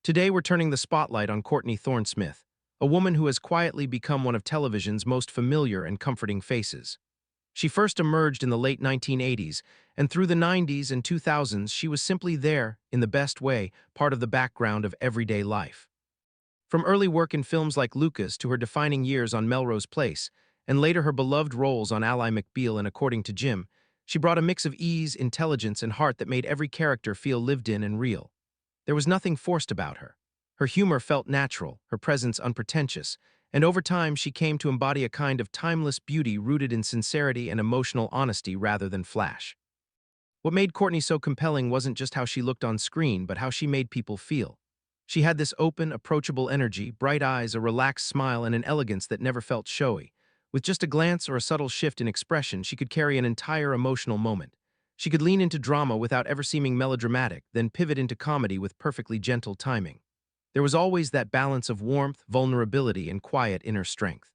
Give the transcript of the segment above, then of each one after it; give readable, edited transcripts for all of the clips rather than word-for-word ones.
Today we're turning the spotlight on Courtney Thorne, a woman who has quietly become one of television's most familiar and comforting faces. She first emerged in the late 1980s, and through the 90s and 2000s she was simply there, in the best way, part of the background of everyday life. From early work in films like Lucas to her defining years on Melrose Place, and later her beloved roles on Ally McBeal and According to Jim, she brought a mix of ease, intelligence, and heart that made every character feel lived in and real. There was nothing forced about her. Her humor felt natural, her presence unpretentious, and over time she came to embody a kind of timeless beauty rooted in sincerity and emotional honesty rather than flash. What made Courtney so compelling wasn't just how she looked on screen, but how she made people feel. She had this open, approachable energy, bright eyes, a relaxed smile, and an elegance that never felt showy. With just a glance or a subtle shift in expression, she could carry an entire emotional moment. She could lean into drama without ever seeming melodramatic, then pivot into comedy with perfectly gentle timing. There was always that balance of warmth, vulnerability, and quiet inner strength.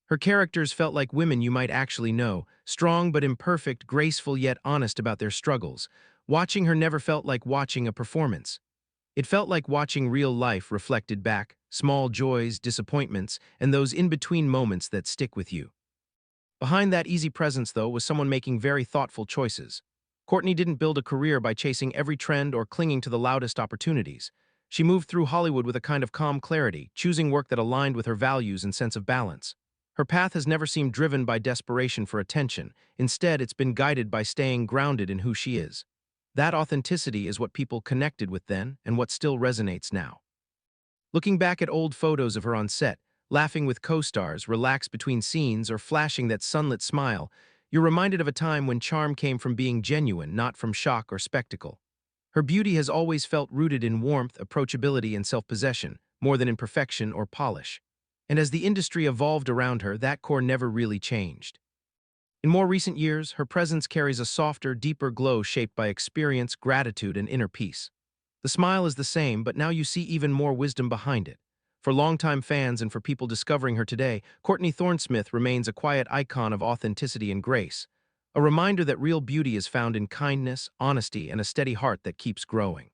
Her characters felt like women you might actually know, strong but imperfect, graceful yet honest about their struggles. Watching her never felt like watching a performance. It felt like watching real life reflected back, small joys, disappointments, and those in-between moments that stick with you. Behind that easy presence, though, was someone making very thoughtful choices. Courtney didn't build a career by chasing every trend or clinging to the loudest opportunities. She moved through Hollywood with a kind of calm clarity, choosing work that aligned with her values and sense of balance. Her path has never seemed driven by desperation for attention. Instead, it's been guided by staying grounded in who she is. That authenticity is what people connected with then and what still resonates now. Looking back at old photos of her on set, laughing with co-stars, relaxed between scenes, or flashing that sunlit smile, you're reminded of a time when charm came from being genuine, not from shock or spectacle. Her beauty has always felt rooted in warmth, approachability, and self-possession, more than in perfection or polish. And as the industry evolved around her, that core never really changed. In more recent years, her presence carries a softer, deeper glow shaped by experience, gratitude, and inner peace. The smile is the same, but now you see even more wisdom behind it. For longtime fans and for people discovering her today, Courtney Thorne remains a quiet icon of authenticity and grace, a reminder that real beauty is found in kindness, honesty, and a steady heart that keeps growing.